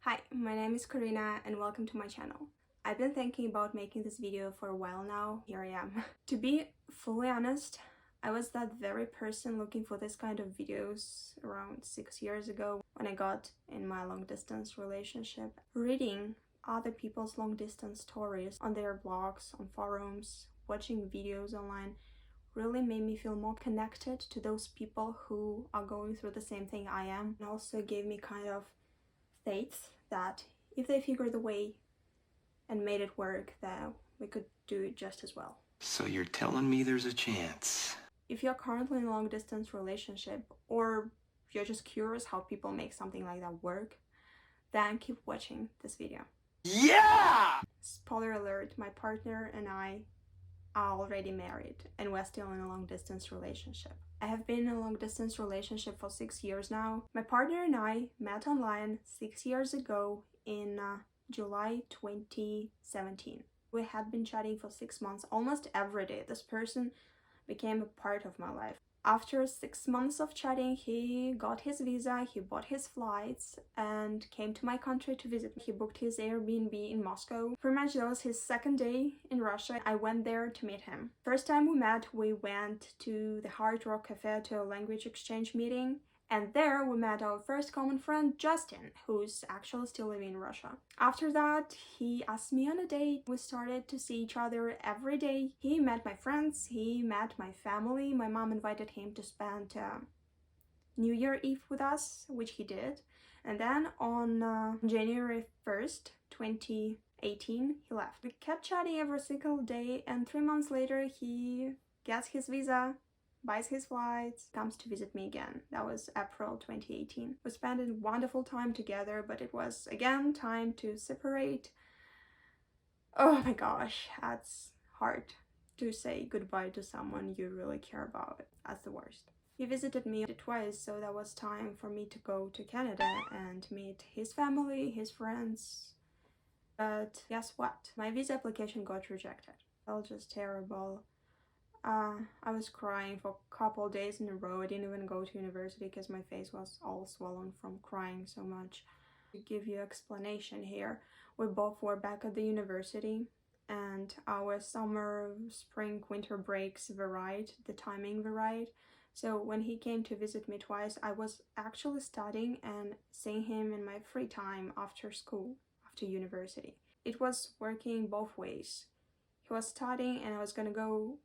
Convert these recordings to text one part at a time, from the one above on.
Hi, my name is Karina and welcome to my channel. I've been thinking about making this video for a while now. Here I am. To be fully honest, I was that very person looking for this kind of videos around 6 years ago when I got in my long-distance relationship. Reading other people's long-distance stories on their blogs, on forums, watching videos online really made me feel more connected to those people who are going through the same thing I am, and also gave me kind of faith that if they figured the way and made it work, that we could do it just as well. So you're telling me there's a chance? If you're currently in a long-distance relationship, or you're just curious how people make something like that work, then keep watching this video. Yeah! Spoiler alert, my partner and I are already married and we're still in a long-distance relationship. I have been in a long-distance relationship for 6 years now. My partner and I met online 6 years ago in July 2017. We had been chatting for 6 months almost every day. This person became a part of my life. After 6 months of chatting, he got his visa, he bought his flights, and came to my country to visit me. He booked his Airbnb in Moscow. Pretty much that was his second day in Russia. I went there to meet him. First time we met, we went to the Hard Rock Cafe to a language exchange meeting. And there we met our first common friend, Justin, who's actually still living in Russia. After that, he asked me on a date. We started to see each other every day. He met my friends, he met my family. My mom invited him to spend New Year Eve with us, which he did. And then on January 1st, 2018, he left. We kept chatting every single day, and 3 months later, he gets his visa, buys his flights, comes to visit me again. That was April 2018. We spent a wonderful time together, but it was again time to separate. Oh my gosh, that's hard to say goodbye to someone you really care about. That's the worst. He visited me twice, so that was time for me to go to Canada and meet his family, his friends. But guess what? My visa application got rejected. That was just terrible. I was crying for a couple days in a row. I didn't even go to university because my face was all swollen from crying so much. To give you explanation here, we both were back at the university and our summer, spring, winter breaks varied, the timing varied. So when he came to visit me twice, I was actually studying and seeing him in my free time after school, after university. It was working both ways. He was studying and I was gonna go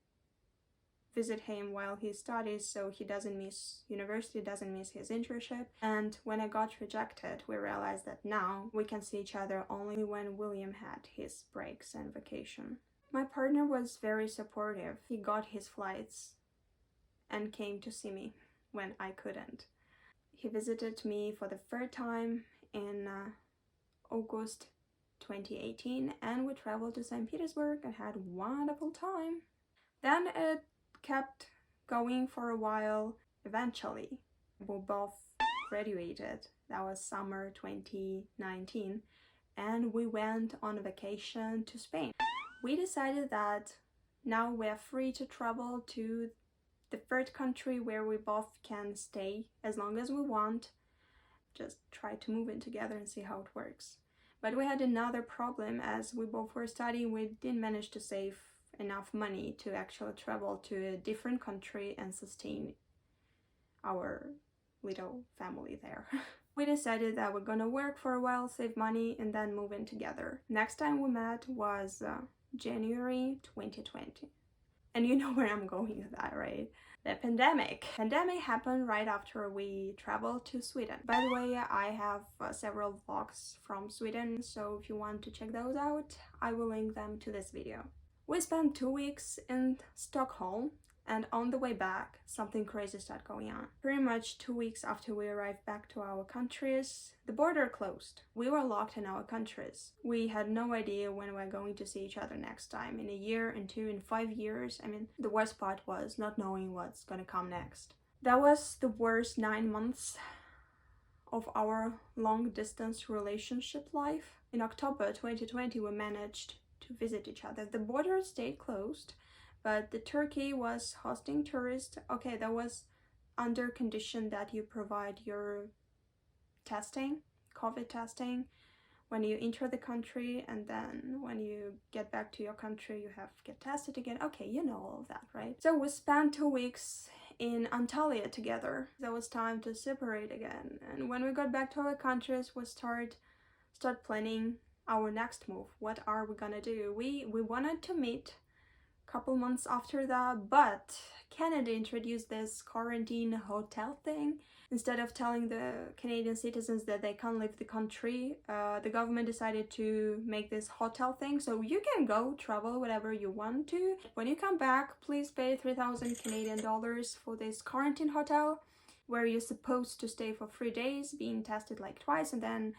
visit him while he studies, so he doesn't miss university, doesn't miss his internship. And when I got rejected, we realized that now we can see each other only when William had his breaks and vacation. My partner was very supportive. He got his flights and came to see me when I couldn't. He visited me for the third time in August 2018, and we traveled to St. Petersburg and had a wonderful time. Then it kept going for a while. Eventually, we both graduated. That was summer 2019, and we went on a vacation to Spain. We decided that now we're free to travel to the third country where we both can stay as long as we want. Just try to move in together and see how it works. But we had another problem. As we both were studying, we didn't manage to save enough money to actually travel to a different country and sustain our little family there. We decided that we're gonna work for a while, save money, and then move in together. Next time we met was January 2020. And you know where I'm going with that, right? The pandemic. Pandemic happened right after we traveled to Sweden. By the way, I have several vlogs from Sweden, so if you want to check those out, I will link them to this video. We spent 2 weeks in Stockholm, and on the way back, something crazy started going on. Pretty much 2 weeks after we arrived back to our countries, the border closed. We were locked in our countries. We had no idea when we were going to see each other next time, in a year, in 2, in 5 years. I mean, the worst part was not knowing what's gonna come next. That was the worst 9 months of our long-distance relationship life. In October 2020, we managed to visit each other. The border stayed closed, but the Turkey was hosting tourists. Okay, that was under condition that you provide your testing, COVID testing, when you enter the country, and then when you get back to your country, you have to get tested again. Okay, you know all of that, right? So we spent 2 weeks in Antalya together. There was time to separate again. And when we got back to our countries, we start planning our next move. What are we gonna do? We wanted to meet a couple months after that, but Canada introduced this quarantine hotel thing. Instead of telling the Canadian citizens that they can't leave the country, the government decided to make this hotel thing, so you can go travel whatever you want to. When you come back, please pay 3,000 Canadian dollars for this quarantine hotel, where you're supposed to stay for 3 days, being tested like twice, and then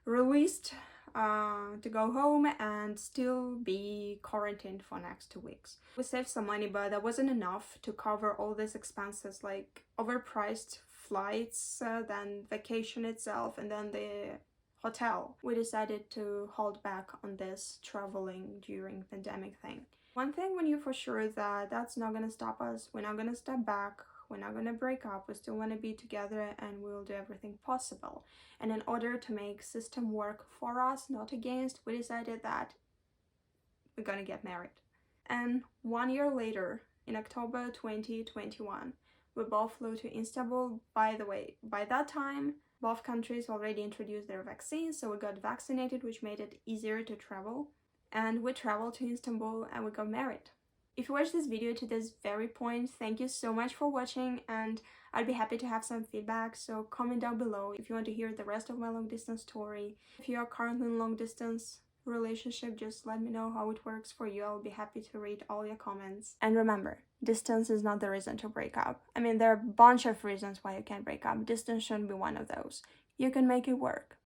released to go home and still be quarantined for next 2 weeks. We saved some money, but that wasn't enough to cover all these expenses, like overpriced flights, then vacation itself, and then the hotel. We decided to hold back on this traveling during pandemic thing. One thing we knew for sure that that's not gonna stop us. We're not gonna step back. We're not gonna break up. We still want to be together, and we'll do everything possible. And in order to make system work for us, not against, we decided that we're gonna get married. And 1 year later, in October 2021, we both flew to Istanbul. By the way, by that time, both countries already introduced their vaccines, so we got vaccinated, which made it easier to travel. And we traveled to Istanbul and we got married. If you watched this video to this very point, thank you so much for watching, and I'd be happy to have some feedback, so comment down below if you want to hear the rest of my long distance story. If you are currently in long distance relationship, just let me know how it works for you. I'll be happy to read all your comments. And remember, distance is not the reason to break up. I mean, there are a bunch of reasons why you can't break up. Distance shouldn't be one of those. You can make it work.